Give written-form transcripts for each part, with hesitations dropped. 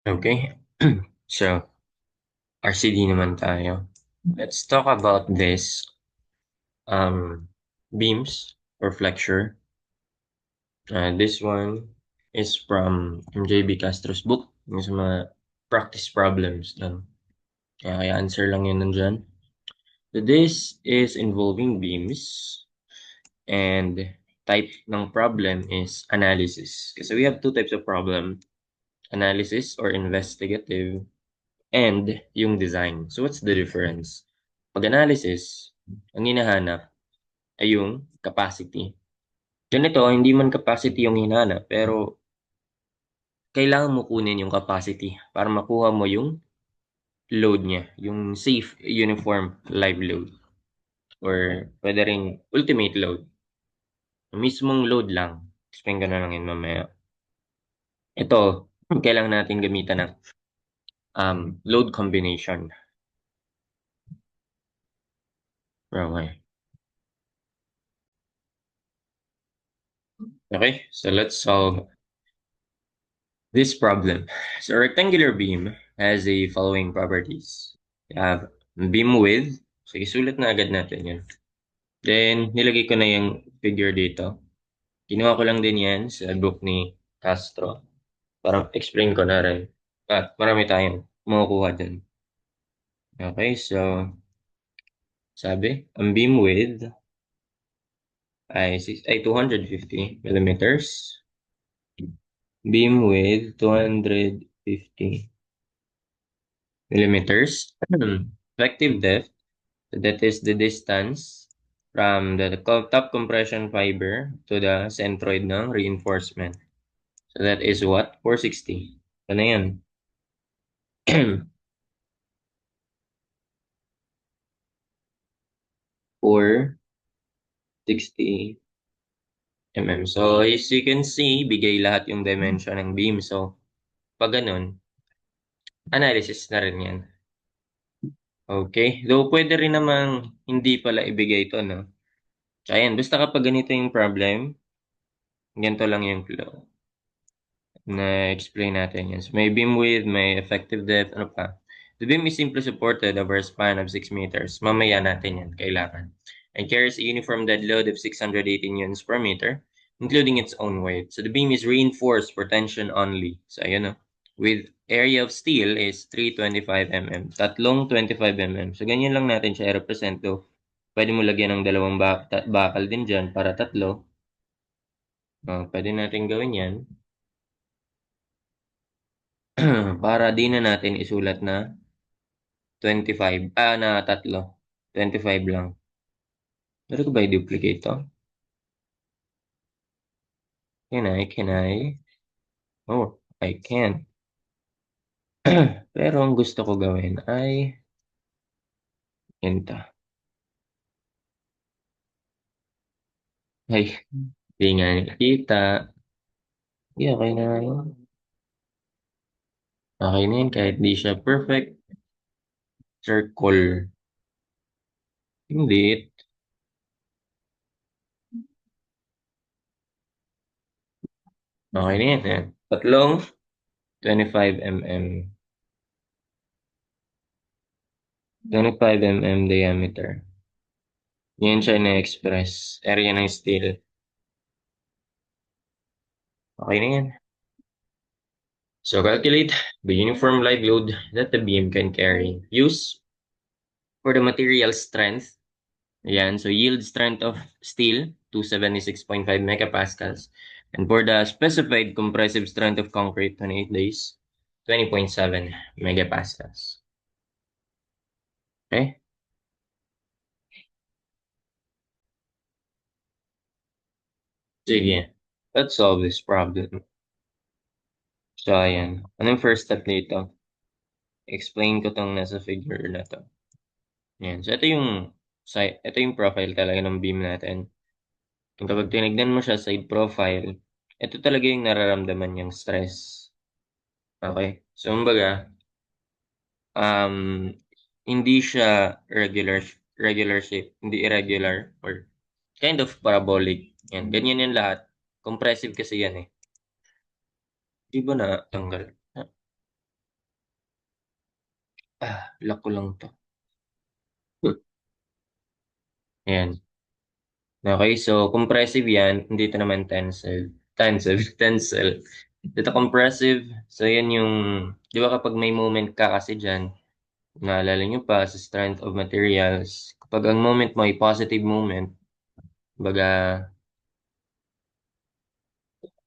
Okay. So, RCD naman tayo. Let's talk about this um beams or flexure. This one is from MJB Castro's book, yung sa mga practice problems lang. Kaya answer lang yun nandyan. So this is involving beams and type ng problem is analysis. Kasi we have two types of problem, analysis or investigative and yung design. So what's the difference? Pag analysis, ang hinahanap ay yung capacity. Ganito, hindi man capacity yung hinahanap, pero kailangan mo kunin yung capacity para makuha mo yung load niya, yung safe, uniform, live load. Or pwede rin ultimate load. Mismong load lang. Explain ko na lang yun mamaya. Ito, kailangan natin gamitan ng load combination. Okay. Okay, so let's solve this problem. So a rectangular beam has the following properties. You have beam width. So isulat na agad natin yun. Then, nilagay ko na yung figure dito. Kinuha ko lang din yan sa book ni Castro. Para explain ko na rin. At marami tayong makukuha dun. Okay, so sabi, ang beam width ay 250 millimeters. Beam width 250 millimeters. Effective depth, that is the distance from the top compression fiber to the centroid ng reinforcement. So that is what? 460. Ano yan? 460 mm. So as you can see, bigay lahat yung dimension ng beam. So pag ganun, analysis na rin yan. Okay? Though pwede rin namang hindi pala ibigay ito, no? So ayan, basta kapag ganito yung problem, ganito lang yung flow. Na-explain natin yan. So may beam width, may effective depth, ano pa. The beam is simply supported over a span of 6 meters. Mamaya natin yan, kailangan. And carries a uniform dead load of 618 newtons per meter, including its own weight. So the beam is reinforced for tension only. So ayun, no? With area of steel is 325 mm. Tatlong 25 mm. So ganyan lang natin siya i-represent. So, pwede mo lagyan ng dalawang bakal din dyan para tatlo. Pwede natin gawin yan. Para di na natin isulat na 25, na tatlo. 25 lang. Pero ko ba i-duplicate to? Can I? Oh, I can. Pero ang gusto ko gawin ay ito. Ay, di nga nakita. Di, okay na yun. Okay na yun kahit di siya perfect. Circle. Hindi. Okay na yan. Eh. Tatlong 25 mm. 25 mm diameter. Yan siya na-express. Area ng steel. Okay na yan. So calculate the uniform live load that the beam can carry. Use for the material strength. Ayan, so yield strength of steel, 276.5 megapascals. And for the specified compressive strength of concrete, 28 days, 20.7 megapascals. Okay? Sige. Let's solve this problem. So, ayan. Anong first step dito? Explain ko tong nasa figure na to. Ayan. So, ito yung profile talaga ng beam natin. Kung kapag tinignan mo siya side profile, ito talaga yung nararamdaman niyang stress. Okay? So, kumbaga, um, hindi siya regular shape, hindi irregular, or kind of parabolic. Yan, ganyan yan lahat. Compressive kasi yan eh. Di ba na tanggal? Lock ko lang 'to. Ayan. Okay, so compressive 'yan, dito naman tensile. Tensile, tensile. Dito compressive, so 'yan yung 'di ba kapag may moment ka kasi diyan, naalala niyo pa sa strength of materials, kapag ang moment mo ay positive moment, kumbaga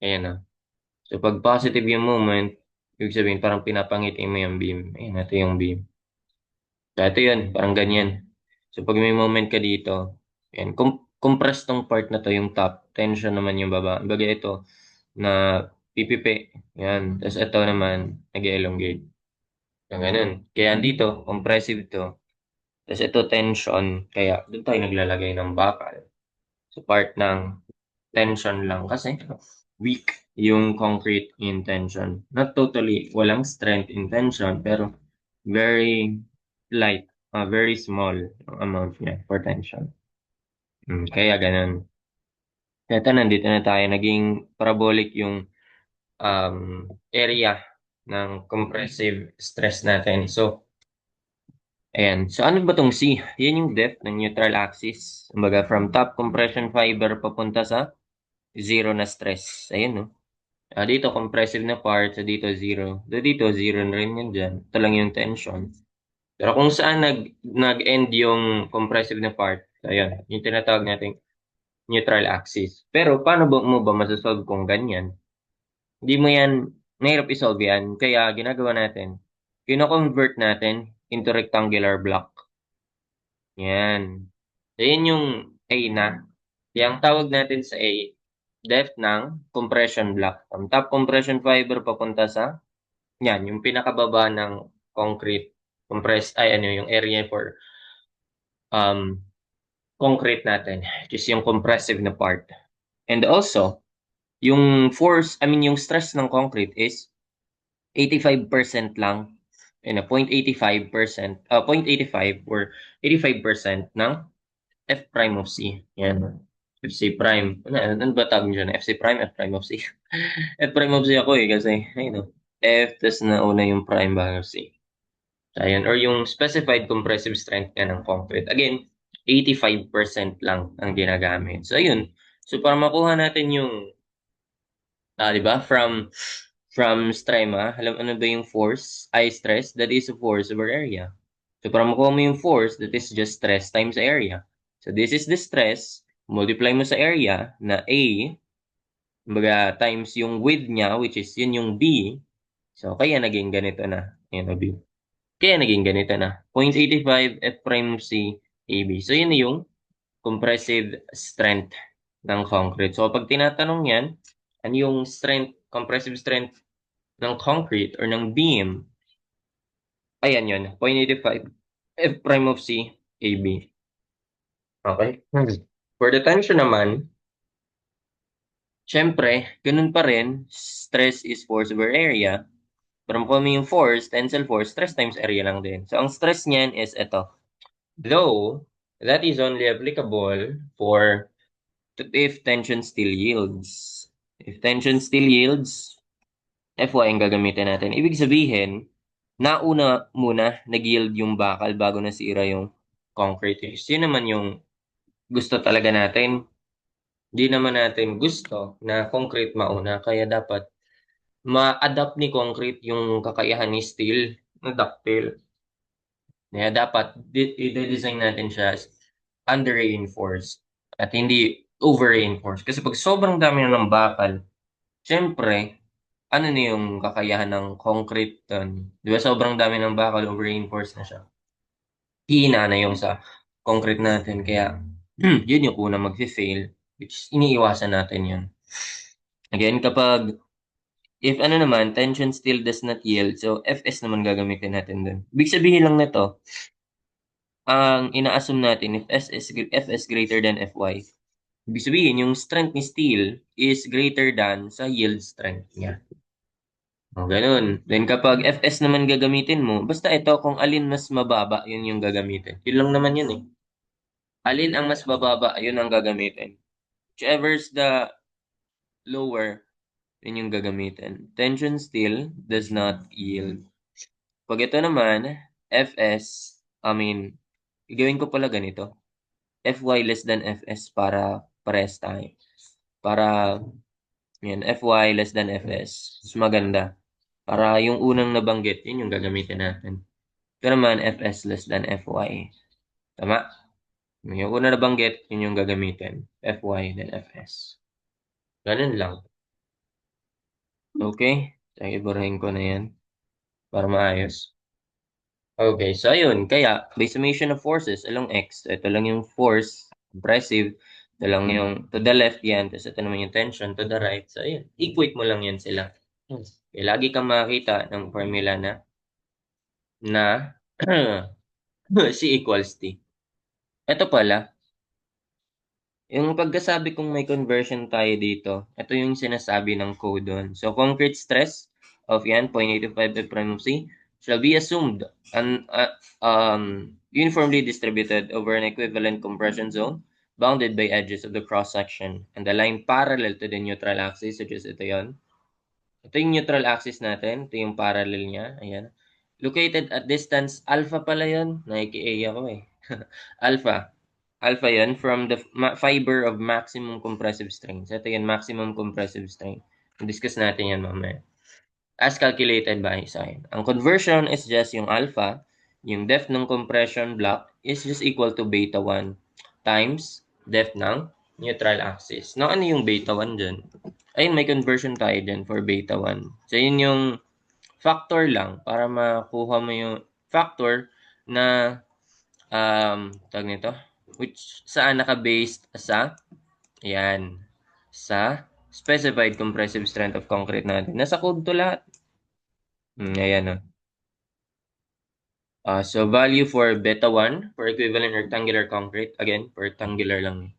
ayan, So 'pag positive yung moment, ibig sabihin parang pinapangiti mo yung beam. Ayan, ito yung beam. So ito yun, parang ganyan. So 'pag may moment ka dito, ayan, compressed tong part na 'to, yung top, tension naman yung baba. Kumbaga ito, na pipipi, yan. Tapos ito naman, nag-elongate. Yung ganun. Kaya dito, compressive 'to. Tapos ito tension, kaya doon tayo naglalagay ng bakal. So part ng tension lang kasi weak yung concrete in tension. Not totally walang strength in tension, pero very light, very small yung amount niya for tension. Kaya ganun. Kaya ito, nandito na tayo. Naging parabolic yung um, area ng compressive stress natin. So, ayan. So, ano ba tong C? Yan yung depth ng neutral axis. Kumbaga, from top compression fiber papunta sa zero na stress. Ayun, no? Dito compressive na part, so dito zero. Dito zero na rin yan dyan. Ito lang yung tension. Pero kung saan nag-end yung compressive na part, ayun, yung tinatawag nating neutral axis. Pero paano mo ba masasolve kung ganyan? Hindi mo yan, mahirap isolve yan. Kaya ginagawa natin, kino-convert natin into rectangular block. Yan. So, yun yung A na. Yung tawag natin sa A, depth ng compression block. From top compression fiber papunta sa yan, yung pinakababa ng concrete compressed ay ano yung area for um concrete natin, which is yung compressive na part. And also, yung force, I mean yung stress ng concrete is 85% lang. And 0.85%, 0.85 or 85% ng F prime of C. Yan. FC prime. Ano ba tawag nyo dyan? FC prime, F prime of C. F prime of C ako kasi, ayun o. F, tas na una yung prime bago C. Ayan, or yung specified compressive strength nga ng concrete. Again, 85% lang ang ginagamit. So, ayun. So, para makuha natin yung, 'di ba? From strema, alam ano ba yung force? I stress, that is a force over area. So, para makuha mo yung force, that is just stress times area. So, this is the stress, multiply mo sa area na A, kumbaga, times yung width niya, which is yun yung B. So, kaya naging ganito na. Ayan, B. Kaya naging ganito na. 0.85 F prime C AB. So, yun na yung compressive strength ng concrete. So, pag tinatanong yan, ano yung strength, compressive strength ng concrete or ng beam, ayan yun, 0.85 F prime of C AB. Okay? For the tension naman, syempre, ganun pa rin, stress is force over area. Pero kung yung force, tensile force, stress times area lang din. So, ang stress niyan is ito. Though, that is only applicable for if tension still yields. If tension still yields, FY ang gagamitin natin. Ibig sabihin, nauna muna nag-yield yung bakal bago nasira yung concrete. Yun naman yung gusto talaga natin. Hindi naman natin gusto na concrete mauna. Kaya dapat ma-adapt ni concrete yung kakayahan ni steel na ductile. Kaya dapat i-design natin siya as under-reinforced at hindi over-reinforced. Kasi pag sobrang dami na ng bakal, syempre, ano na yung kakayahan ng concrete dun? Di ba sobrang dami ng bakal, over-reinforced na siya. Hihina na yung sa concrete natin. Kaya, yun yung una mag-fail, which iniiwasan natin yun. Again, if ano naman, tension still does not yield, so Fs naman gagamitin natin dun. Ibig sabihin lang nito, ang ina-assume natin if Fs greater than Fy, ibig sabihin yung strength ni steel is greater than sa yield strength niya. O, ganun. Then kapag Fs naman gagamitin mo, basta ito kung alin mas mababa, yun yung gagamitin. Yun lang naman yun eh. Alin ang mas bababa, yun ang gagamitin. Whichever's the lower, yun yung gagamitin. Tension steel does not yield. Pag ito naman, Fs, gagawin ko pala ganito. Fy less than Fs para parehas tayo. Para, yan, Fy less than Fs. Mas maganda. Para yung unang nabanggit, yun yung gagamitin natin. Ito naman, Fs less than Fy. Tama? Yung una nabanggit, yun yung gagamitin. Fy then Fs. Ganun lang. Okay? Sige, burahin ko na yan para maayos. Okay, so ayun. Kaya, by summation of forces along X, ito lang yung force, compressive, ito lang yung to the left yan, tapos ito naman yung tension to the right. So ayun, equate mo lang yan sila. Okay, lagi kang makakita ng formula na C equals T. Ito pala, yung pagkasabi kong may conversion tayo dito, ito yung sinasabi ng code doon. So, concrete stress of yan, 0.85 F prime of C, shall be assumed uniformly distributed over an equivalent compression zone bounded by edges of the cross-section and the line parallel to the neutral axis, such as ito yon. Ito yung neutral axis natin, ito yung parallel niya, ayan. Located at distance alpha pala yun, nakiki-A ako eh. Alpha. Alpha yan from the fiber of maximum compressive strain. So, ito yan, maximum compressive strain. Discuss natin yan mamaya. As calculated by Einstein. Ang conversion is just yung alpha, yung depth ng compression block is just equal to beta 1 times depth ng neutral axis. Now, ano yung beta 1 dyan? Ayun, may conversion tayo dyan for beta 1. So, yun yung factor lang para makuha mo yung factor na tawag nito, which saan naka-based sa, yan, sa specified compressive strength of concrete natin. Nasa code to lahat. Ayan o. So, value for beta 1 for equivalent rectangular concrete. Again, rectangular lang.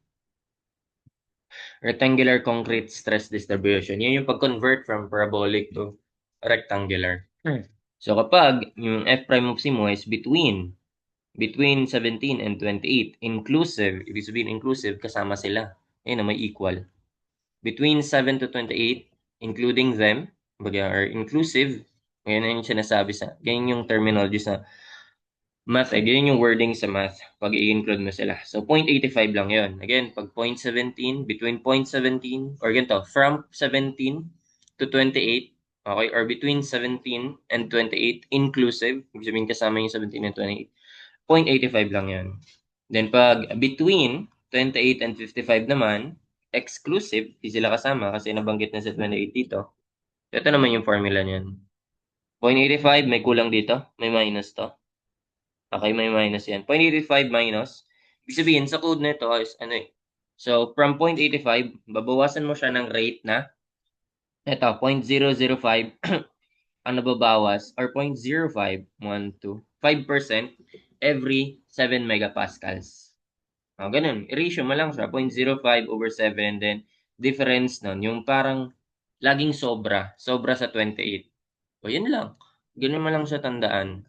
Rectangular concrete stress distribution. Yun yung pag-convert from parabolic to rectangular. So, kapag yung F prime of C mo is between 17 and 28, inclusive, ibig sabihin inclusive, kasama sila. Ayun na, may equal. Between 7 to 28, including them, or inclusive, ganyan yung sinasabi ganyan yung terminology sa math, ganyan yung wording sa math pag i-include mo sila. So, 0.85 lang yon. Again, pag 0.17, between 0.17, or ganito, from 17 to 28, okay, or between 17 and 28, inclusive, ibig sabihin kasama yung 17 and 28, 0.85 lang yan. Then, pag between 28 and 55 naman, exclusive, di sila kasama kasi nabanggit na sa 28 dito. Ito naman yung formula niyan. 0.85, may kulang dito. May minus to. Okay, may minus yan. 0.85 minus. Ibig sabihin, sa code nito is ano eh. So, from 0.85, babawasan mo siya ng rate na ito, 0.005 ang nababawas or 0.0512 5% every 7 megapascals. Ganun. I-ratio mo lang siya, 0.05 over 7, then difference nun, yung parang laging sobra sa 28. O, yun lang. Ganun mo lang siya tandaan.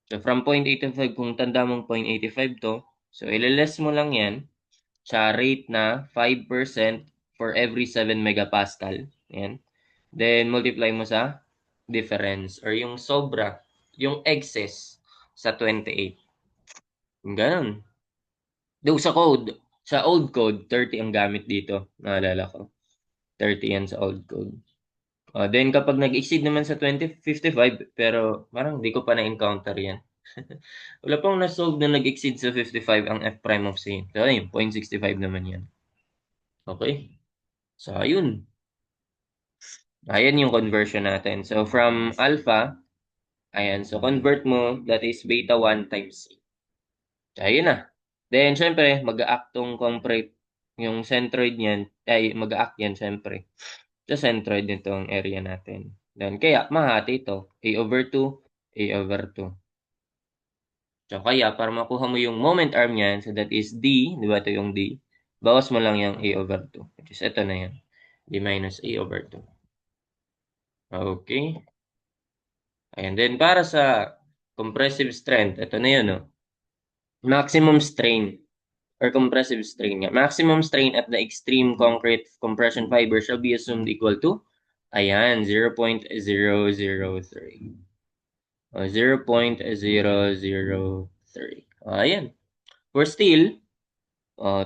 So, from 0.85, kung tanda mong 0.85 to, so, ililess mo lang yan sa rate na 5% for every 7 megapascal. Yan. Then, multiply mo sa difference or yung sobra, yung excess sa 28. Ganun. Though sa old code, 30 ang gamit dito. Naalala ko. 30 yan sa old code. Then kapag nag-exceed naman sa 20, 55, pero parang hindi ko pa na-encounter yan. Wala pang na-solve na nag-exceed sa 55 ang F prime of C. So, ayun, 0.65 naman yan. Okay? So, ayun. Ayan yung conversion natin. So, from alpha, ayan, so convert mo, that is beta 1 times C. So, ayun na. Then, syempre, mag-a-act tong compress, yung centroid niyan, ay mag-a-act yan, syempre. Sa centroid nitong area natin. Then, kaya, mahati ito. A over 2, A over 2. So, kaya, para makuha mo yung moment arm niyan, so that is D, di ba ito yung D? Bawas mo lang yung A over 2. Which is, ito na yan. D minus A over 2. Okay. And then, para sa compressive strength, ito na yun, no? Maximum strain or compressive strain nga. Maximum strain at the extreme concrete compression fiber shall be assumed equal to, ayan, 0.003. 0.003. Ayan. For steel,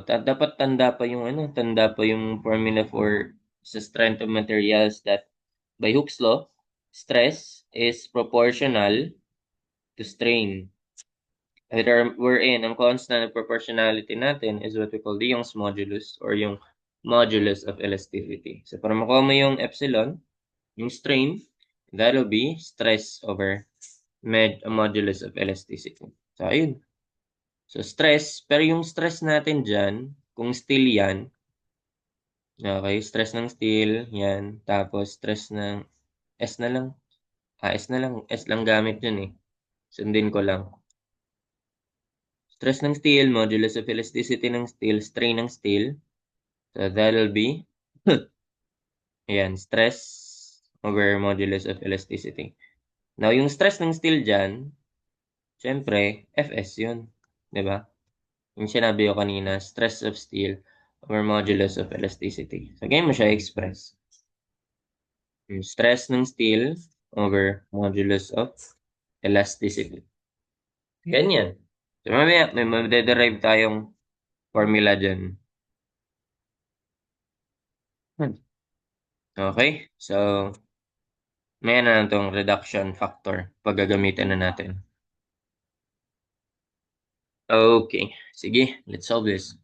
dapat tanda pa yung formula for sa strength of materials that by Hooke's law, stress is proportional to strain. Wherein, ang constant of proportionality natin is what we call the Young's modulus or yung modulus of elasticity. So, para makuha mo yung epsilon, yung strain, that'll be stress over modulus of elasticity. So, ayun. So, stress, pero yung stress natin dyan, kung steel yan, okay, stress ng steel, yan, tapos stress ng S na lang. S na lang, S lang gamit yun eh. Sundin ko lang. Stress ng steel, modulus of elasticity ng steel, strain ng steel. So, that'll be, ayan, stress over modulus of elasticity. Now, yung stress ng steel dyan, syempre, Fs yun. Diba? Yung sinabi ko kanina, stress of steel over modulus of elasticity. So, ganyan mo siya express. Yung stress ng steel over modulus of elasticity. Ganyan. So, mamaya, may madederive tayong formula dyan. Okay? So, may na lang tong reduction factor pag gagamitin na natin. Okay. Sige, let's solve this.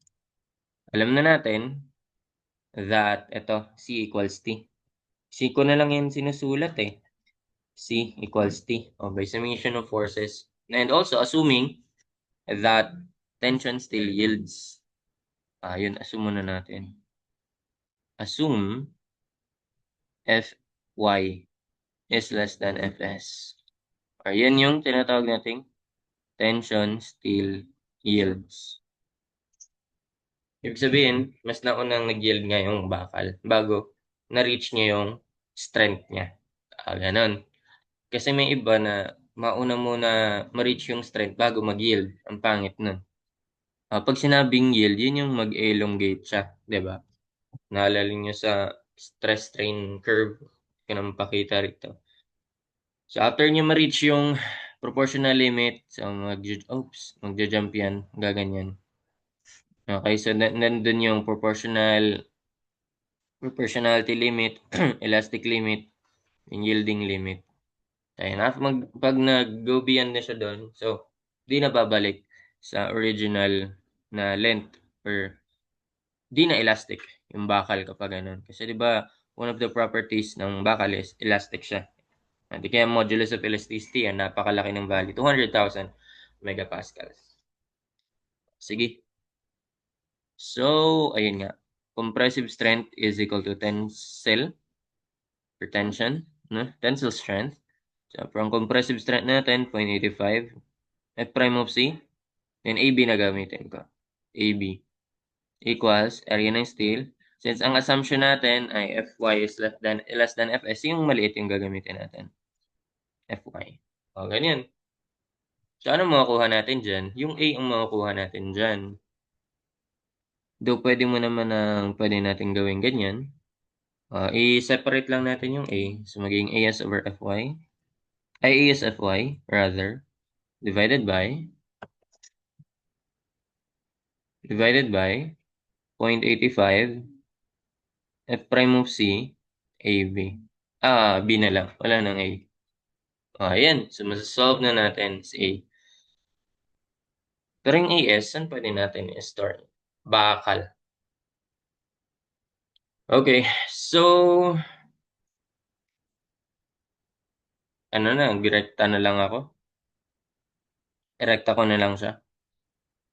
Alam na natin that ito, C equals T. C ko na lang yan sinusulat eh. C equals T. By summation of forces. And also, assuming that tension still yields. Yun, assume muna natin. Assume Fy is less than Fs. Yan yung tinatawag nating tension still yields. Ibig sabihin, mas naunang nag-yield nga yung bakal bago na-reach niya yung strength niya. Ganon. Kasi may iba na mauna muna ma-reach yung strength bago mag-yield. Ang pangit nun. Pag sinabing yield, yun yung mag-elongate siya. 'Di ba? Naalala niyo sa stress strain curve. Kung pakita rito. So, after niya ma-reach yung proportional limit, so magja-jump yan, gaganyan. Okay, so nandun yung proportionality limit, elastic limit, yung yielding limit. Ayun, pag nag-go beyond na siya doon, so, di na babalik sa original na length or di na elastic yung bakal kapag ganun. Kasi di ba one of the properties ng bakal is elastic siya. Di kaya modulus of elasticity, napakalaki ng value, 200,000 megapascals. Sige. So, ayun nga. Compressive strength is equal to tensile per tension, no? Tensile strength. So, from compressive strength natin, 0.85. F prime of C. Then, AB na gamitin ko. AB equals area ng steel. Since ang assumption natin ay Fy is less than Fs, yung maliit yung gagamitin natin. Fy. Ganyan. So, ano makukuha natin dyan? Yung A ang makukuha natin dyan. Though pwede mo naman pwede natin gawin ganyan. I-separate lang natin yung A. So, magiging AS over Fy. Ay, AS Fy, rather. Divided by 0.85 F prime of C, AB. B na lang. Wala nang A. Ayan. So, masasolve na natin is A. Pero yung AS, saan pwede natin i-store? Bakal. Okay. So, direkta na lang ako. Erekta ko na lang siya.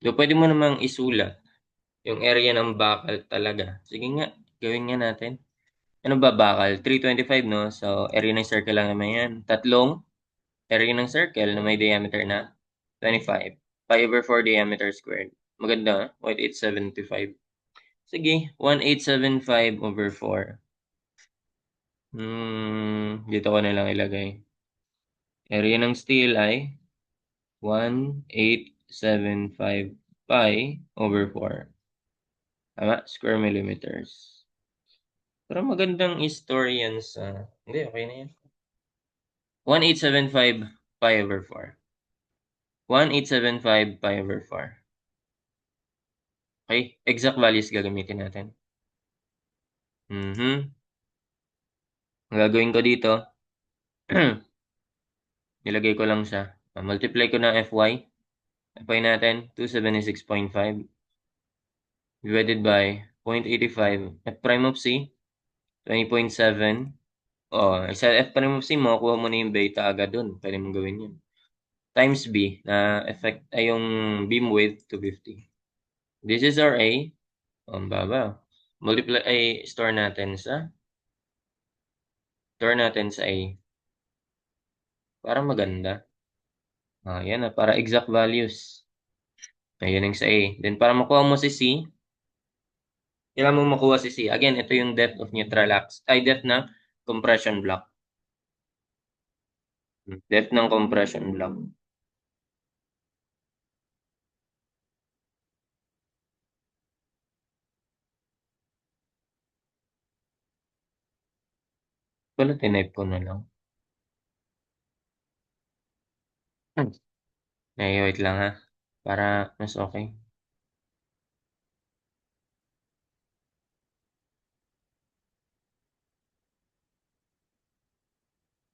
So, pwede mo namang isulat yung area ng bakal talaga. Sige nga, gawin nga natin. Ano ba bakal? 325, no? So, area ng circle lang naman yan. Tatlong area ng circle na may diameter na 25. 5/4 diameter squared. Maganda, 1,875. Sige, 1,875/4. Dito ko na lang ilagay. Area ng steel ay 1,875 pi/4. Tama? Square millimeters. Pero magandang historian sa... Hindi, okay na yan. 1,875 pi over 4. 1875 pi over 4. Okay? Exact values gagamitin natin. Mhm. Ang gagawin ko dito, nilagay ko lang siya. Multiply ko ng Fy. Fy natin, 276.5 divided by 0.85. F prime of C, 20.7. Sa F prime of C mo, kuha mo na yung beta agad dun. Pwede mong gawin yun. Times B na effect ay yung beam width 250. This is our A. Ang baba. Multiply ay store natin sa A. Para maganda. Yan na, para exact values. Ayun yung sa A. Then para makuha mo si C, kailangan mo makuha si C. Again, ito yung depth of neutral axis. Ay, depth ng compression block. Depth ng compression block. Wala, tinype ko na lang. Ay, wait lang ha. Para mas okay.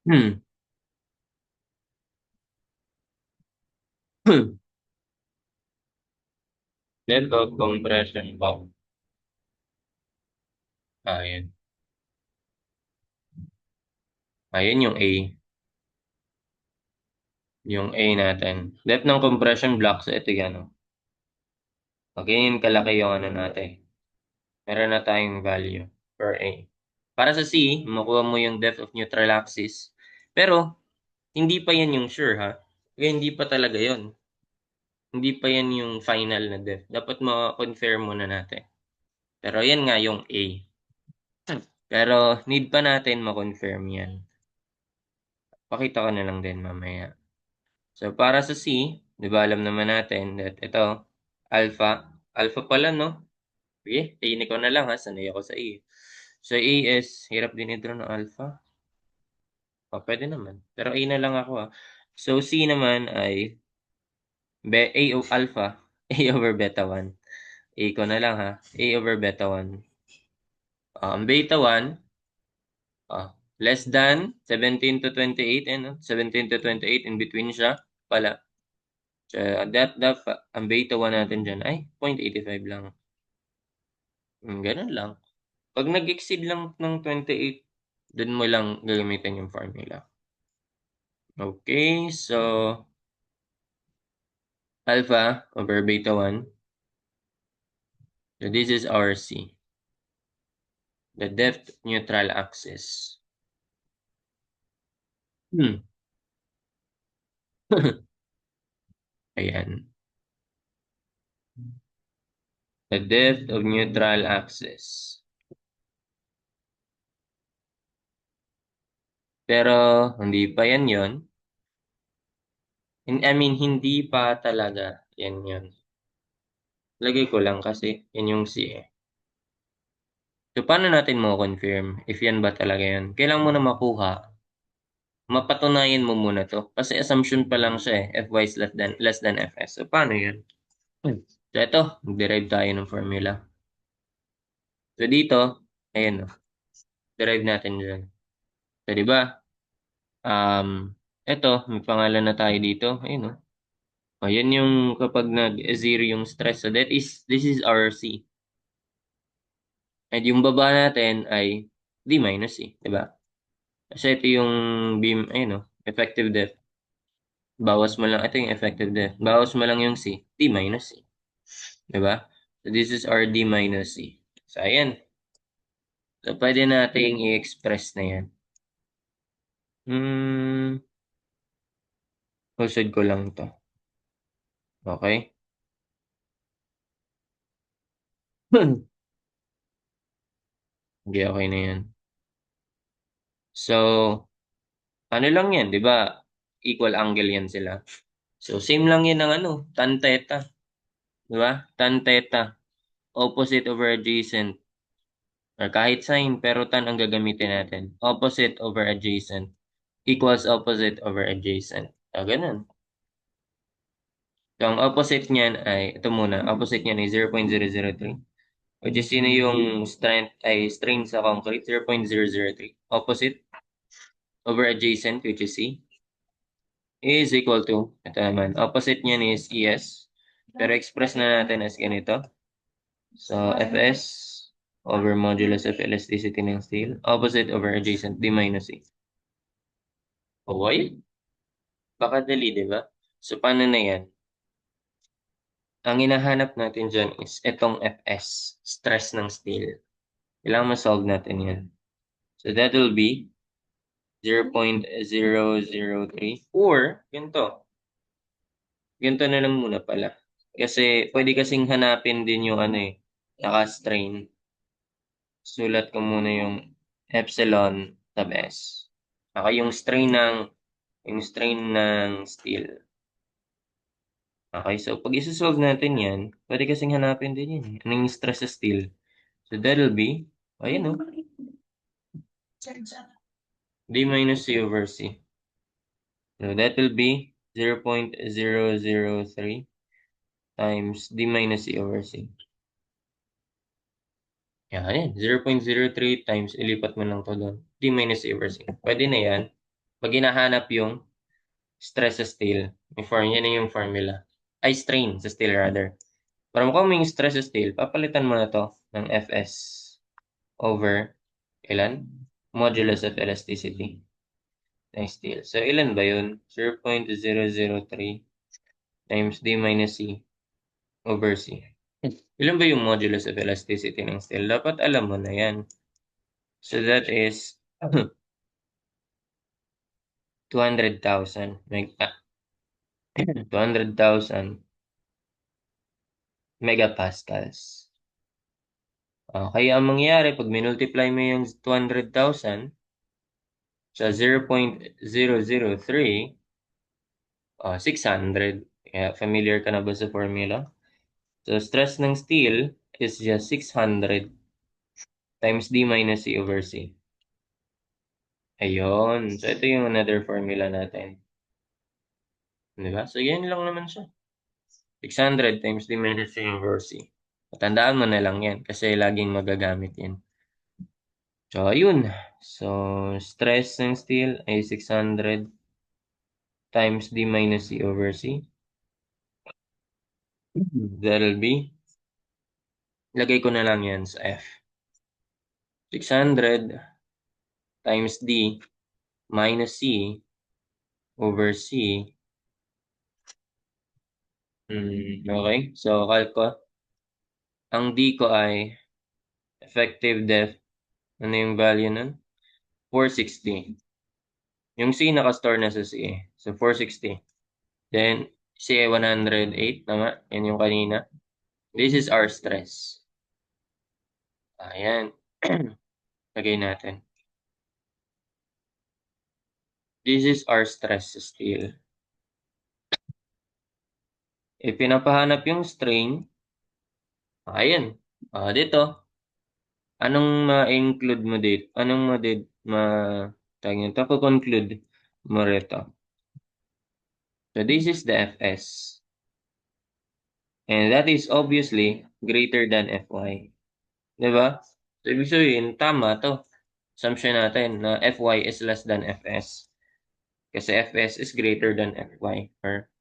Hmm. Depth of compression block. Ayun. Ayun yung A. Yung A natin. Depth ng compression block. So, ito yan. Oh. Okay, yun kalaki yung ano natin. Meron na tayong value per A. Para sa C, makuha mo yung depth of neutral axis. Pero, hindi pa yan yung sure ha. Kaya hindi pa talaga yon. Hindi pa yan yung final na depth. Dapat ma-confirm muna natin. Pero yan nga yung A. Pero need pa natin ma-confirm yan. Pakita ko na lang din mamaya. So para sa C, di ba alam naman natin that ito, alpha. Alpha pala no? Sige, tinik ko na lang ha. Sanay ako sa A. So A is, hirap din i-draw ng alpha. Pwede naman. Pero A na lang ako ha. So C naman ay A of alpha. A over beta 1. A ko na lang ha. A over beta 1. Ang beta 1, less than 17 to 28, 17 to 28, in between siya pala. So, ang beta 1 natin dyan ay 0.85 lang. Ganun lang. Pag nag-exceed lang ng 28, dun mo lang gagamitin yung formula. Okay, so alpha over beta 1. So this is our C. The depth neutral axis. Ayan. The depth of neutral axis. Pero hindi pa yan yon. I mean, hindi pa talaga yan yun. Lagay ko lang kasi yan yung C eh. So, paano natin mo confirm if yan ba talaga yan? Kailangan mo na makuha. Mapatunayan mo muna to. Kasi assumption pa lang siya eh. Fy is less than Fs. So, paano yun? So, ito. Mag-derive tayo ng formula. So, dito, ayan o. Derive natin dyan. So, di ba? Ito, may pangalan na tayo dito. Ayun o. Ayan yung kapag nag-zero yung stress. So, this is our C. At yung baba natin ay D minus C, di ba? Kasi ito yung beam, ayun no, effective depth. Bawas mo lang, ito yung effective depth. Bawas mo lang yung C, D minus C. Di ba? So this is our D minus C. So ayan. So pwede nating i-express na yan. Usod ko lang to. Okay? Okay, okay na yan. So, ano lang yan, di ba? Equal angle yan sila. So, same lang yan ng ano, tan theta. Di ba? Tan theta. Opposite over adjacent. Or kahit sign, pero tan ang gagamitin natin. Opposite over adjacent equals opposite over adjacent. Ganun. So, ang opposite niyan ay, ito muna, opposite niyan ay 0.003. Which is, sino yung strength, ay strain sa concrete? 0.003. Opposite over adjacent, which is C, is equal to, ito naman, opposite niyan is ES. Pero express na natin as ganito. So, Fs over modulus of elasticity ng steel. Opposite over adjacent, D minus E. Okay? Baka dali, di ba? So, paano na yan? Ang hinahanap natin dyan is itong Fs, stress ng steel. Kailangan ma-solve natin yan. So, that will be 0.003 or ganito. Ganito na lang muna pala. Kasi pwede kasing hanapin din yung ano eh, naka-strain. Sulat ko muna yung epsilon tab S. Saka yung strain ng steel. Okay, so pag isa-solve natin yan, pwede kasing hanapin din yan. Ano yung stress sa steel? So that'll be, ayun o, D minus C over C. So that will be 0.003 times D minus C over C. Yan. 0.03 times, ilipat mo lang to doon. D minus C over C. Pwede na yan. Pag hinahanap yung stress sa steel, yan na yung formula. Ay, strain sa steel rather. Para makuha mo yung stress sa steel, papalitan mo na to ng Fs over, ilan? Modulus of elasticity ng steel. So, ilan ba yun? 0.003 times D minus C over C. Ilan ba yung modulus of elasticity ng steel? Dapat alam mo na yan. So, that is 200,000 200,000 megapascals. Kaya ang mangyayari, pag minultiply mo yung 200,000 sa 0.003, 600. Kaya familiar ka na ba sa formula? So, stress ng steel is just 600 times D minus C over C. Ayun. So, ito yung another formula natin. Diba? So, yan lang naman siya. 600 times D minus C over C. Tandaan mo na lang yan kasi laging magagamit yan. So, ayun. So, stress ng steel ay 600 times D minus C over C. That'll be, lagay ko na lang yan sa F. 600 times D minus C over C. Okay. So, kalko. Ang D ko ay effective depth. Ano yung value nun? 460. Yung C nakastore na sa C. So, 460. Then, C ay 108. Tama? Yan yung kanina. This is our stress. Ayan. Lagay natin. This is our stress steel. Pinapahanap yung strain. Ayan. Dito. Anong ma-include mo dito? Anong tawag nito? Conclude mo rito. So this is the Fs. And that is obviously greater than Fy. Diba? So ibig sabihin, tama to. Assumption natin na Fy is less than Fs. Kasi Fs is greater than Fy. Or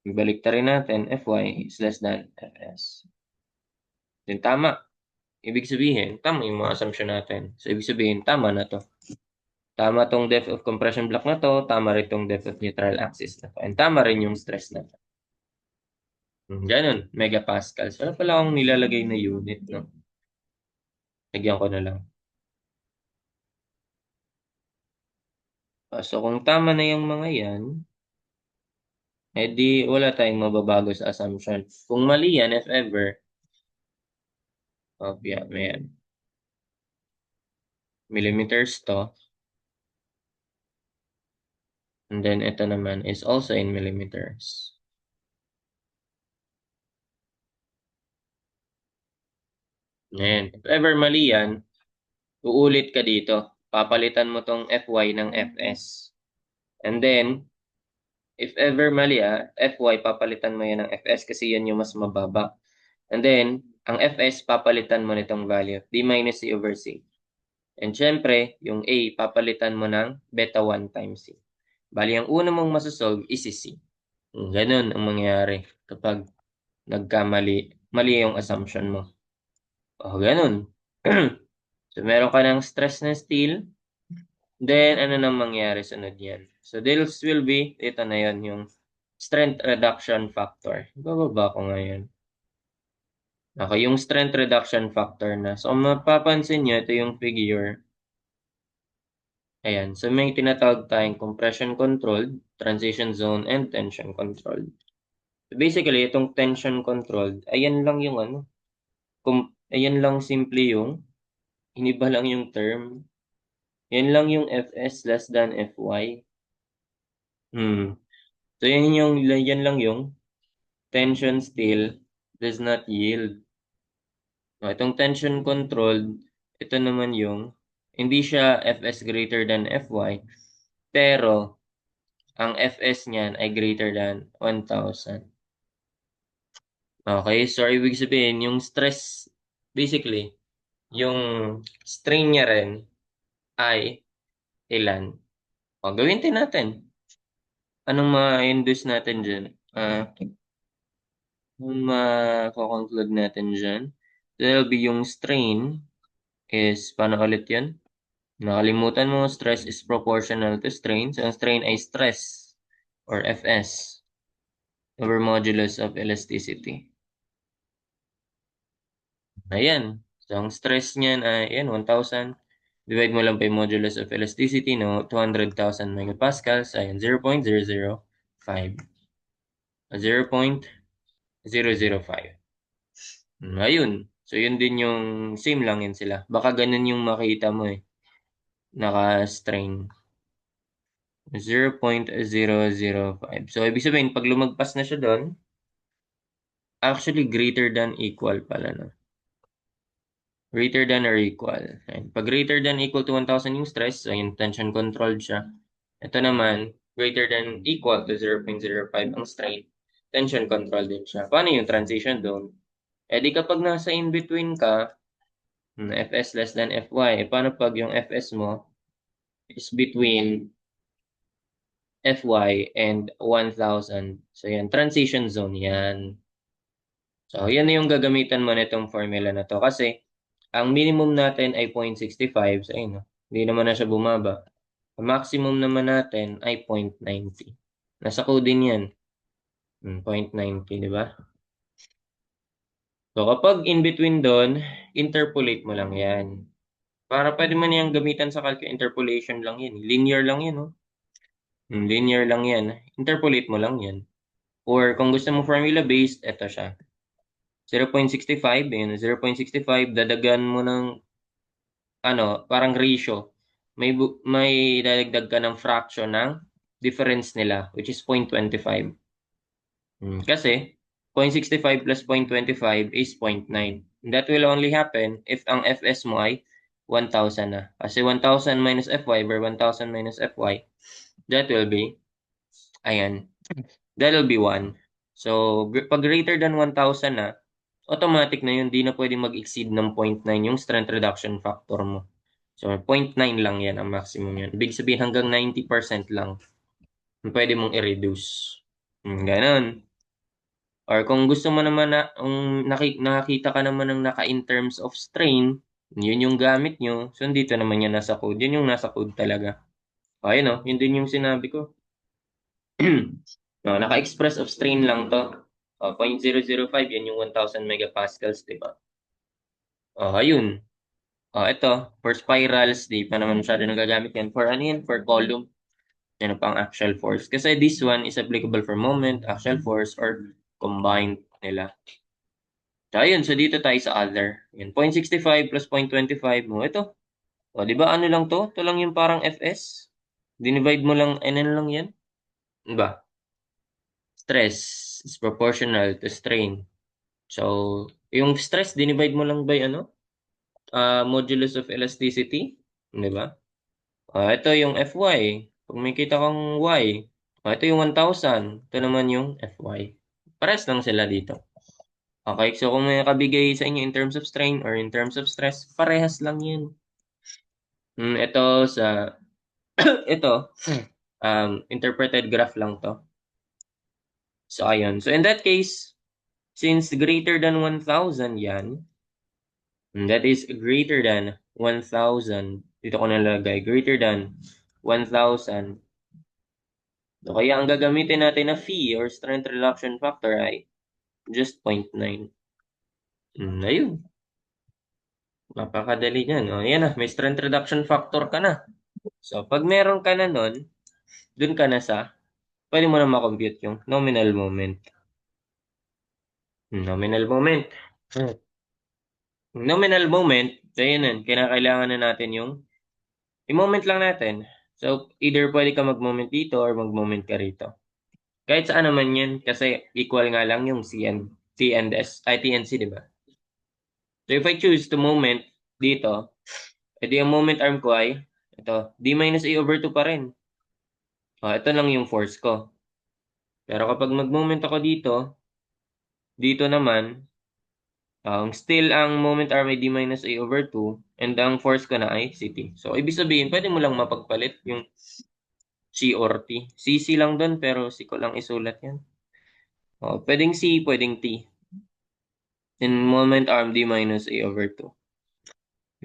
ibalik rin natin, Fy is less than Fs. Then tama. Ibig sabihin, tama yung mga assumption natin. So ibig sabihin, tama na to. Tama tong depth of compression block na to, tama rin tong depth of neutral axis na to, and tama rin yung stress na to. Ganun, megapascals. Wala pala akong nilalagay na unit, no? Lagyan ko na lang. So kung tama na yung mga yan, edi wala tayong mababago sa assumption. Kung mali yan, if ever, yeah, may millimeters to. And then ito naman is also in millimeters. Ngayon, if ever mali yan, uulit ka dito. Papalitan mo tong Fy ng Fs. And then, If ever mali Fy papalitan mo yan ng Fs kasi yan yung mas mababa. And then, ang Fs papalitan mo nitong value, d minus c over c. And syempre, yung A, papalitan mo ng beta 1 times C. Bali, ang una mong masasolve is si C. Ganun ang mangyayari kapag mali yung assumption mo. O, ganun. So, meron ka ng stress na steel. Then, ano nang mangyayari sunod yan? So, this will be, ito na yon yung strength reduction factor. Bababa ko ngayon. Okay, yung strength reduction factor na. So, kung mapapansin nyo, ito yung figure. Ayan. So, may tinatawag tayong compression controlled, transition zone, and tension controlled. So, basically, itong tension controlled, ayan lang yung ano, ayan lang simple yung, iniba lang yung term. Yan lang yung Fs less than Fy. So, yan lang yung tension still does not yield. Itong tension controlled, ito naman yung, hindi siya Fs greater than Fy, pero, ang Fs niyan ay greater than 1,000. Okay, so ibig sabihin, yung stress, basically, yung strain niya rin ay ilan? O, gawin din natin. Anong ma-induce natin dyan? Anong ma-conclude natin dyan? That'll be yung strain is, paano ulit yun? Nakalimutan mo, stress is proportional to strain. So, ang strain ay stress or Fs over modulus of elasticity. Ayan. So, ang stress niyan ay, ayan, 1,000. Divide mo lang pa yung modulus of elasticity, no? 200,000 megapascals. Ayan, 0.005. 0.005. Ayun. So, yun din yung same lang yun sila. Baka ganun yung makita mo eh. Naka-strain. 0.005. So, ibig sabihin, pag lumagpas na siya doon, actually greater than equal pala, no? Greater than or equal. Ayan. Pag greater than equal to 1,000 yung stress, so yung tension controlled siya. Ito naman, greater than equal to 0.05 ang strain. Tension controlled din siya. Paano yung transition doon? Eh di kapag nasa in-between ka, Fs less than Fy, paano pag yung Fs mo is between Fy and 1,000? So yan, transition zone yan. So yan yung gagamitan mo nitong formula na to. Kasi, ang minimum natin ay 0.65. So, ayun, no? Hindi naman na siya bumaba. Ang maximum naman natin ay 0.90. Nasa code din yan. 0.90, di ba? So, kapag in between doon, interpolate mo lang yan. Para pwede man yung gamitan sa interpolation lang yan. Linear lang yan, no? Linear lang yan. Interpolate mo lang yan. Or kung gusto mo formula-based, ito siya. 0.65, yun. 0.65, dadagan mo ng parang ratio. May dadagdag ka ng fraction ng difference nila, which is 0.25. Kasi 0.65 plus 0.25 is 0.9. That will only happen if ang Fs mo ay 1,000 na. Kasi 1,000 minus Fy over 1,000 minus Fy, that will be, ayan, that will be 1. So, pag greater than 1,000 na, automatic na yun, di na pwede mag-exceed ng 0.9 yung strength reduction factor mo. So, 0.9 lang yan ang maximum yan. Ibig sabihin hanggang 90% lang pwede mong i-reduce. Ganon. Or kung gusto mo naman na nakakita ka naman ng in terms of strain, yun yung gamit nyo. So, dito naman yan nasa code. Yun yung nasa code talaga. Ayun no, yun din yung sinabi ko. No, naka-express of strain lang to. 0.005, yan yung 1,000 megapascals, di ba? Ayun. Ito, for spirals, di pa naman masyado nagagamit yan. For ano yan? For column. Yan pang axial force. Kasi this one is applicable for moment, axial force, or combined nila. So, ayun. So, dito tayo sa other. Yan, 0.65 plus 0.25 mo. Ito. Di ba ano lang to? Ito lang yung parang Fs. Dinivide mo lang, ano lang yan? Ano ba? Stress is proportional to strain. So, yung stress, dinivide mo lang by ano? Modulus of elasticity. Di ba? Ito yung Fy. Pag may kita kang Y, Ito yung 1,000. Ito naman yung Fy. Parehas lang sila dito. Okay, so kung may nakabigay sa inyo in terms of strain or in terms of stress, parehas lang yan. Ito sa, ito, interpreted graph lang to. So, ayun. So, in that case, since greater than 1,000 yan, that is greater than 1,000, dito ko nalagay, greater than 1,000. So, kaya ang gagamitin natin na phi or strength reduction factor ay just 0.9. Ayun. Napakadali yan. O, yan na. May strength reduction factor ka na. So, pag meron ka na nun, dun ka na sa, pwede mo na makompute yung nominal moment. Nominal moment. Nominal moment, so yun nun, kinakailangan na natin yung i-moment lang natin. So, either pwede ka mag-moment dito or mag-moment ka rito. Kahit saan naman yan, kasi equal nga lang yung T and S, ay T and C, di ba? So, if I choose to moment dito, edi ang moment arm ko ay, ito, D minus A over 2 pa rin. Ito lang yung force ko. Pero kapag mag-moment ako dito, dito naman, still ang moment arm ay D minus A over 2, and ang force ko na ay CT. So, ibig sabihin, pwede mo lang mapagpalit yung C or T. CC lang doon, pero C ko lang isulat yan. Pwedeng C, pwedeng T. In moment arm, D minus A over 2.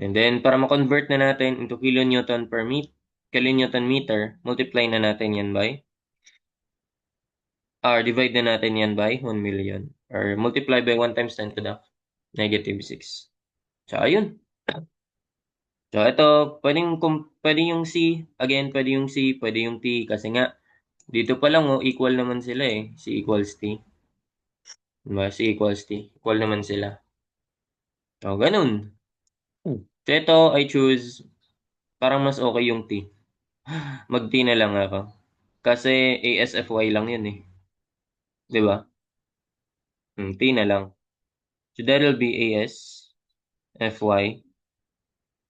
And then, para ma-convert na natin into kilonewton per meter, kilonewton meter, multiply na natin yan by, or divide na natin yan by 1 million. Or multiply by 1 times 10 to the negative 6. So, ayun. So, ito, pwede yung C, again, pwede yung C, pwede yung T, kasi nga, dito pa lang, equal naman sila eh. C equals T. Diba? C equals T. Equal naman sila. So, ganun. So, ito, I choose, parang mas okay yung T. Mag-T na lang ako. Kasi ASFY lang yun eh. Diba? T na lang. So, that'll be ASFY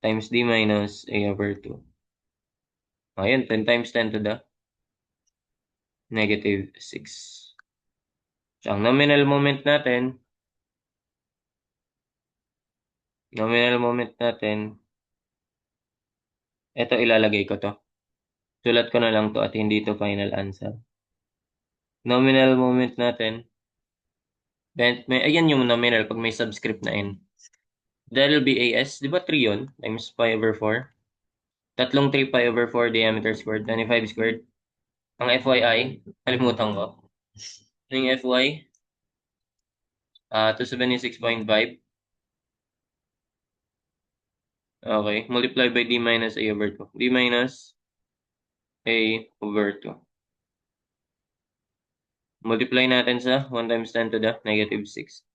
times D minus A over 2. Ayan, 10 times 10 to the negative 6. So, ang nominal moment natin, ito ilalagay ko to. Sulat ko na lang to at hindi to final answer. Nominal moment natin, ayan yung nominal pag may subscript na n. That'll be AS, di ba 3 yun? Times pi over 4. Tatlong 3 pi over 4 diameter squared, 25 squared. Ang FYI, kalimutan ko. Yung FY, 276.5. Okay, multiply by D minus A over 2. D minus A over 2. Multiply natin sa 1 times 10 to the negative 6.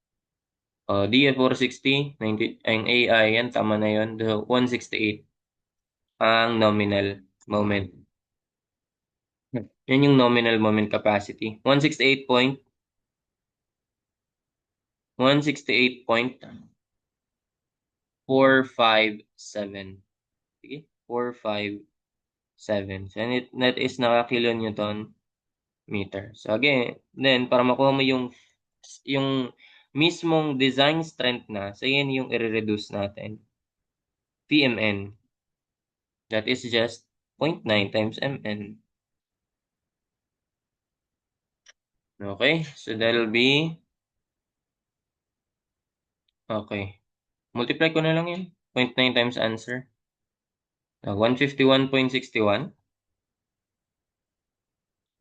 D 460, 90, ang A ay yan, tama na yun. 168 ang nominal moment. Yan yung nominal moment capacity. 168.457. Sige, 457. So, that is naka-kilonewton meter. So, again, then, para makuha mo yung mismong design strength na, so yan yung i-reduce natin. PMN. That is just 0.9 times MN. Okay, so that'll be, okay. Multiply ko na lang yun. 0.9 times answer. 151.61.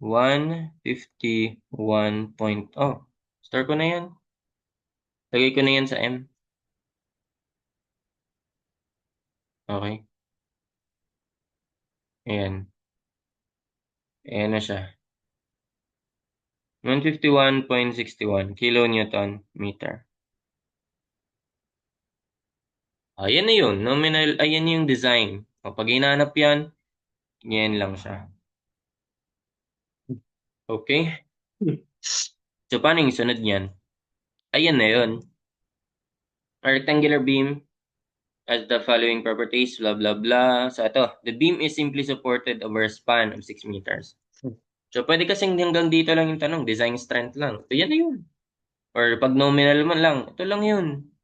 151 point, store ko na yan. Lagay ko na yan sa M. Okay. Ayan. Ayan na siya. 151.61 kilonewton meter. Ayan na yun. Nominal, ayan yung design. Pag hinanap yan, yan lang siya. Okay? So, paano yung sunod niyan? Ayan na yun. A rectangular beam has the following properties, blah, blah, blah. So, ito. The beam is simply supported over a span of 6 meters. So, pwede kasing hanggang dito lang yung tanong, design strength lang. So, yan na yun. Or pag nominal man lang, ito lang yun.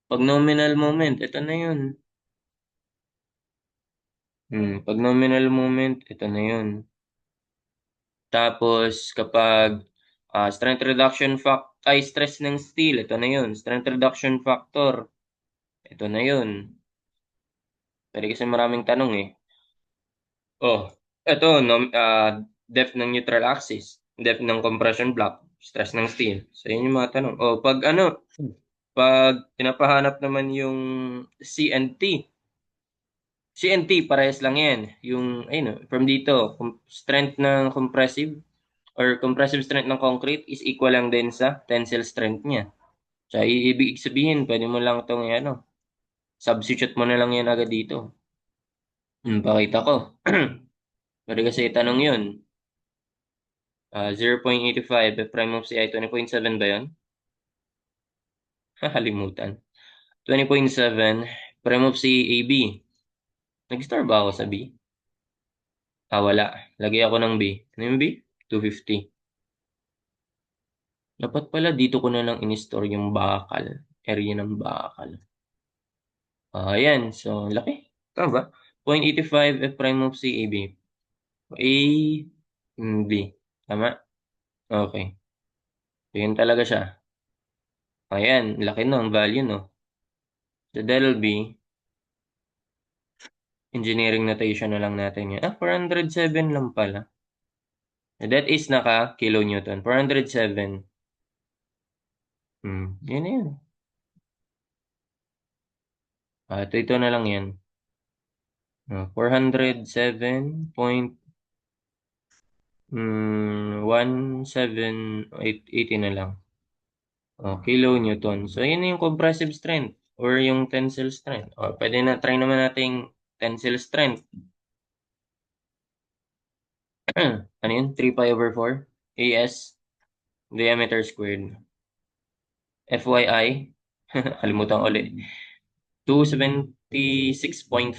Pag nominal moment, ito na yun. Pag nominal moment, ito na yun. Tapos, kapag strength reduction ay stress ng steel, ito na yun. Strength reduction factor, ito na yun. Pwede kasi maraming tanong eh. Oh, ito, no, depth ng neutral axis, depth ng compression block, stress ng steel. So, yun yung mga tanong. Oh, pag pinapahanap naman yung CNT, CNT, parehas lang yan. Yung, ayun, from dito, strength ng compressive or compressive strength ng concrete is equal lang din sa tensile strength niya. So, ibig sabihin, pwede mo lang itong, ano, substitute mo na lang yan agad dito. Pakita ko. Pwede kasi itanong yun. 0.85, F prime of CI, 20.7 ba yun? Halimutan. 20.7, prime of CAB. Nag-star ba ako sa B? Wala. Lagay ako ng B. Ano yung B? 250. Dapat pala dito ko na lang in-store yung bakal. Area ng bakal. Ayan. So, laki. Tama ba? 0.85 F prime of CAB. A, B. Tama? Okay. So, yun talaga siya. Ayan. Laki na ang value, no? So, that'll be engineering notation na lang natin yan. 407 lang pala. That is naka kilonewton. 407. Yun na yun. Ito na lang yan. 407.1780 na lang. Kilonewton. So, yun yung compressive strength or yung tensile strength. Pwede na, try naman nating tensile strength. Ano yun? 3 pi over 4 AS diameter squared. FYI, kalimutan ko ulit. 276.5.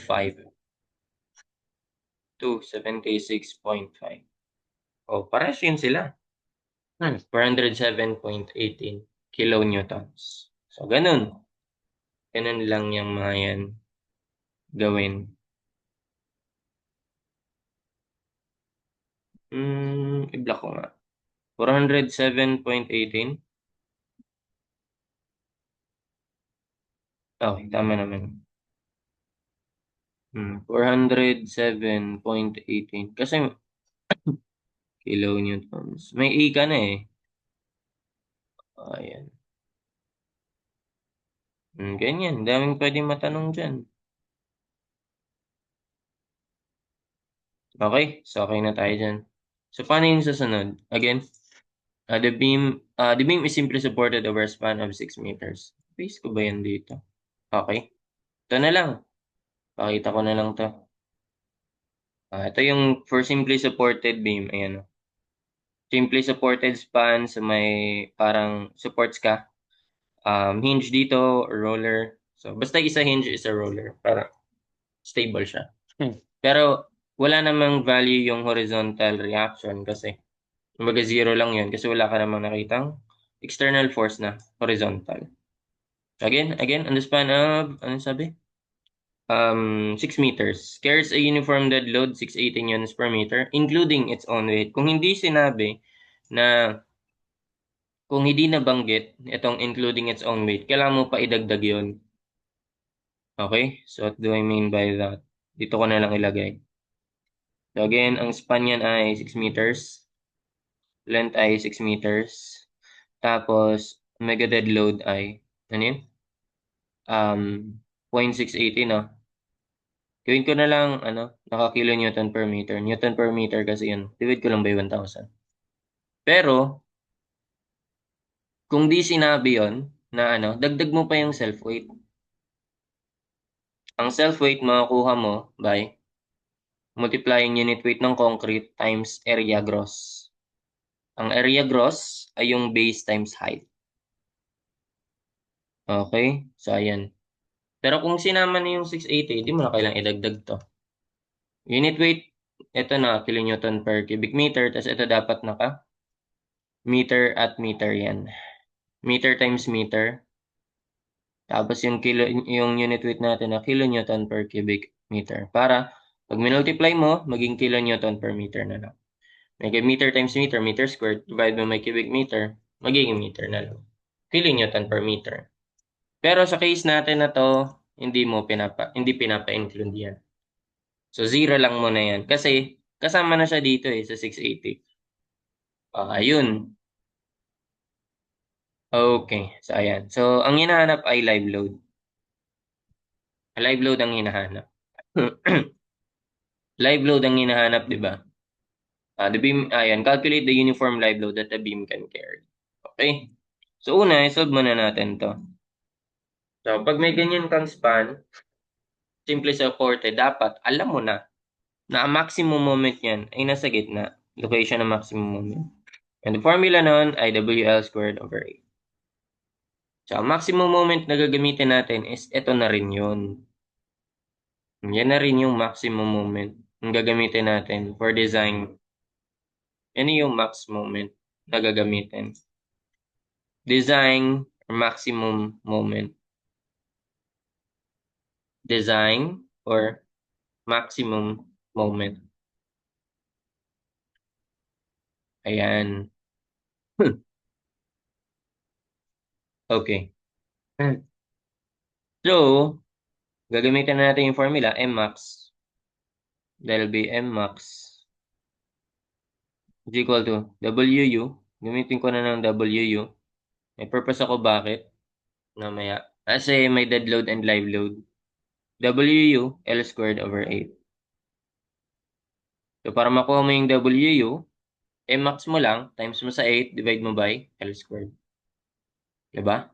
276.5. Parehas yun sila. 407.18 kilonewtons. So, ganun. Ganun lang yung mga yan gawin. I-block ko nga. 407.18. Okay, tama naman. 407.18. Kasi kilonewtons. May E ka na eh. Ayan. Ganyan. Daming pwedeng matanong dyan. Okay, so okay na tayo dyan. So, paano yung susunod? Again, the beam is simply supported over a span of 6 meters. Base ko ba yan dito? Okay. Ito na lang. Pakita ko na lang to. Ito yung for simply supported beam. Ayan. Simply supported span sa may parang supports ka. Hinge dito, roller. So, basta isa hinge, isa roller. Para stable siya. Pero, wala namang value yung horizontal reaction kasi kumbaga zero lang yun kasi wala ka namang nakitang external force na horizontal. Again, on the span of, ano sabi? 6 meters. Carries a uniform dead load, 680 newtons per meter, including its own weight. Kung hindi sinabi na, kung hindi nabanggit itong including its own weight, kailangan mo pa idagdag yun. Okay? So, what do I mean by that? Dito ko na lang ilagay. So, again, ang span yan ay 6 meters. Length ay 6 meters. Tapos, mega dead load ay, ano yun? 0.680, no? Gawin ko na lang, naka-kilo Newton per meter. Newton per meter kasi yun. Divide ko lang by 1,000. Pero, kung di sinabi yon na dagdag mo pa yung self-weight. Ang self-weight makukuha mo by multiplying unit weight ng concrete times area gross. Ang area gross ay yung base times height. Okay? So, ayan. Pero kung sinama na yung 680, di mo na kailang idagdag to. Unit weight ito na kilonewton per cubic meter, tapos ito dapat naka meter at meter yan. Meter times meter. Tapos yung unit weight natin na kilonewton per cubic meter. Para pag minultiply mo, maging kilonewton per meter na lang. May meter times meter, meter squared, divide mo may cubic meter, magiging meter na lang. Kilonewton per meter. Pero sa case natin na to, hindi pinapa-include yan. So, zero lang muna yan. Kasi, kasama na siya dito sa 680. Ayun. Okay. So, ayan. So, ang hinahanap ay live load. Live load ang hinahanap. Live load ang hinahanap, di ba? The beam, ayan. Calculate the uniform live load that the beam can carry. Okay? So, una, isolve muna natin to. So, pag may ganyan kang span, simple sa forte, dapat alam mo na ang maximum moment yan ay nasa gitna. Location ng maximum moment. And the formula nun ay WL squared over 8. So, ang maximum moment na gagamitin natin is ito na rin yun. Yan na rin yung maximum moment na gagamitin natin for design. Yan yung max moment na gagamitin. Design or maximum moment. Design or maximum moment. Ayan. Okay. So, gagamitin na natin yung formula, Mmax. That'll be Mmax is equal to WU. Gamitin ko na ng WU. May purpose ako bakit? Namaya. Kasi may dead load and live load. WU, L squared over 8. So, para makuha mo yung WU, Mmax mo lang, times mo sa 8, divide mo by L squared. Diba?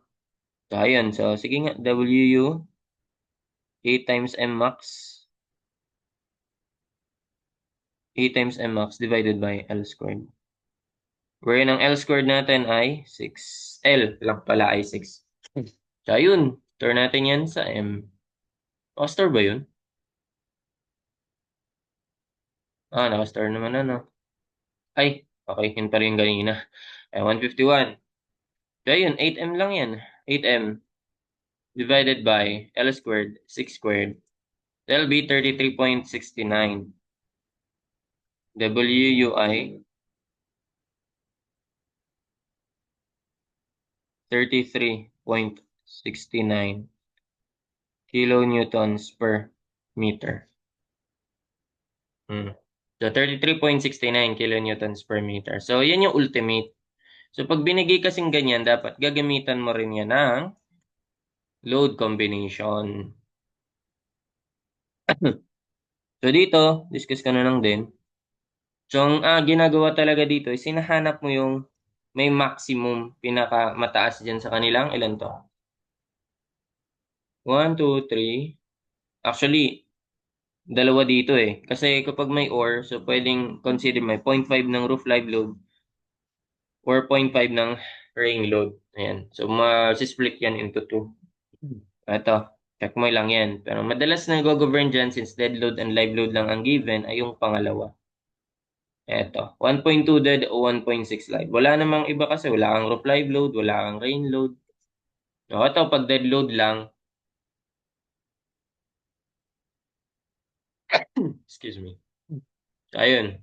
So, ayun. So, sige nga, WU, 8 times Mmax. 8 times Mmax divided by L squared. Wherein ang L squared natin ay 6. L lang pala ay 6. So, ayun. Store natin yan sa M. Store ba yun? Naka-store naman Ay, okay. Yun pa rin kanina. Ay, 151. So, ayun. 8M lang yan. 8M divided by L squared, 6 squared. That'll be 33.69. WUI 33.69 kilonewtons per meter. So, 33.69 kilonewtons per meter. So, yan yung ultimate. So, pag binigay kasing ganyan, dapat gagamitan mo rin yan ng load combination. So, dito, discuss ka na lang din. So, ang ginagawa talaga dito is hinahanap mo yung may maximum, pinaka mataas dyan sa kanilang. Ilan to? 1, 2, 3. Actually, dalawa dito Kasi kapag may OR, so pwedeng consider may 0.5 ng roof live load or 0.5 ng rain load. Ayan. So, ma-split yan into 2. Ito, check mo lang yan. Pero madalas na go-govern dyan since dead load and live load lang ang given ay yung pangalawa. Ito, 1.2 dead o 1.6 live. Wala namang iba kasi wala kang roof live load, wala kang rain load. So, ito, pag dead load lang, excuse me. So, ayun.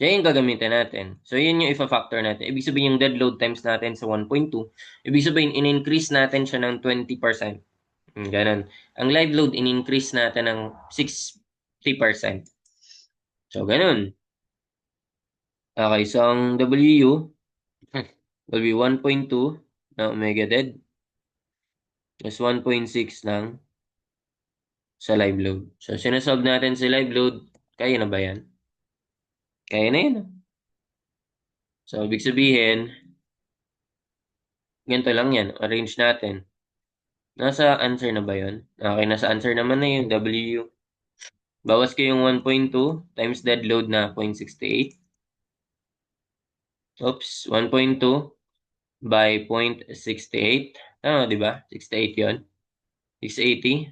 Yan yung gagamitin natin. So, yun yung ifa-factor natin. Ibig sabihin yung dead load times natin sa 1.2. Ibig sabihin, in-increase natin siya ng 20%. Ganon. Ang live load, in-increase natin ng 60%. So, ganon. Okay, so ang WU will be 1.2 na omega dead plus 1.6 lang sa live load. So, sinasolve natin sa live load. Kaya na ba yan? Kaya na yun. So, ibig sabihin, ganito lang yan. Arrange natin. Nasa answer na ba yun? Okay, nasa answer naman na yung W. Bawas ko yung 1.2 times dead load na 0.68. Oops, 1.2 by 0.68. Di ba? 68 yun. 680.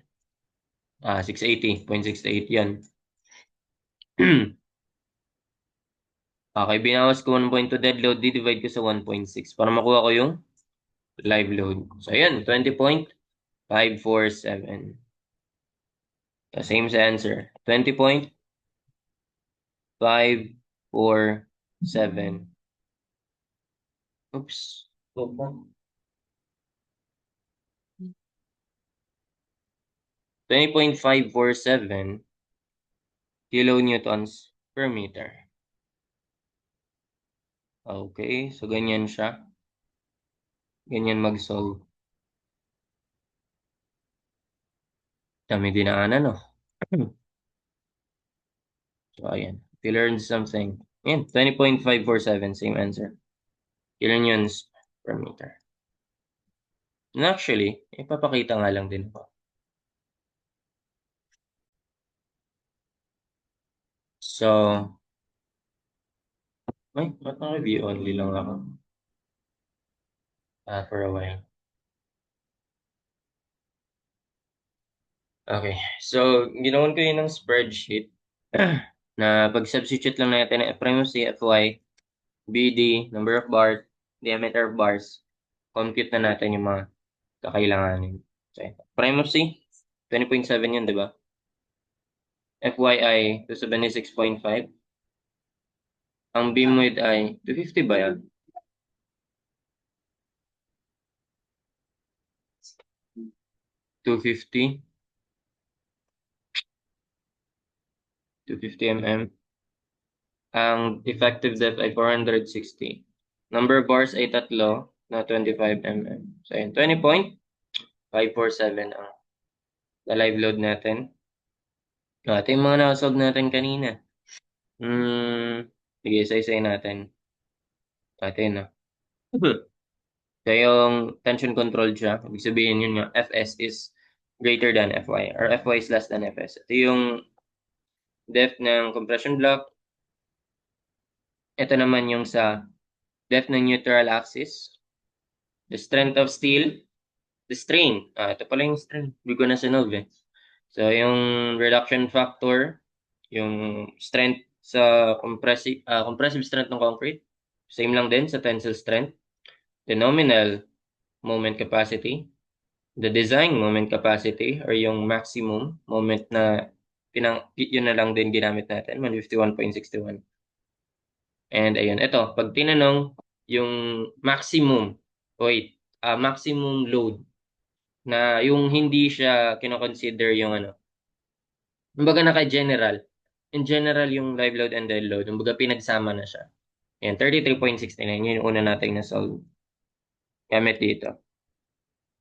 680. 0.68 yan. Okay, binawas ko 1.2 dead load, di-divide ko sa 1.6 para makuha ko yung live load. So, ayan, 20.547. The same sa answer. 20.547. Oops. 20.547 kilonewtons per meter. Okay, so ganyan siya. Ganyan mag-solve. Dami dinaanan, no? So, ayan. If you learned something. Ayan, 20.547, same answer. Kilonewtons per meter. And actually, ipapakita nga lang din po. So, ba't naka-review only lang ako? For a while. Okay, so ginawan ko yun ng spreadsheet na pag-substitute lang natin ng F-prime C, Fy, BD, number of bars, diameter of bars, compute na natin yung mga kakailanganin. So, prime of C, 20.7 yun, di ba? Fy ay 276.5. Ang beam width ay 250 ba yan? 250, 250 mm. Ang effective depth ay 460. Number of bars ay tatlo na 25 mm. So, yun, 20.547 ang live load natin. Ito yung mga nakasolve natin kanina. Sige, isa-isay natin. Ito yun, no? So, yung tension controlled siya. Ibig sabihin yun nga, Fs is greater than Fy or Fy is less than Fs. Ito yung depth ng compression block. Ito naman yung sa depth ng neutral axis. The strength of steel. The strain. Ito pala yung strain. Hindi ko na sinove eh. So, yung reduction factor, yung strength sa compressive strength ng concrete. Same lang din sa tensile strength. The nominal moment capacity. The design moment capacity or yung maximum moment na yun na lang din ginamit natin, 151.61. And ayun, ito, pag tinanong yung maximum load na yung hindi siya kinoconsider yung ano, kumbaga naka-general. In general, yung live load and dead load, kumbaga pinagsama na siya. Ayan, 33.69, yun yung una nating na-solve. Gamit dito.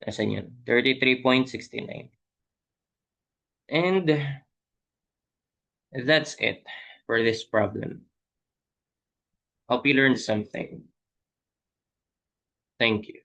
Nasaan yun? 33.69. And that's it for this problem. Hope you learned something. Thank you.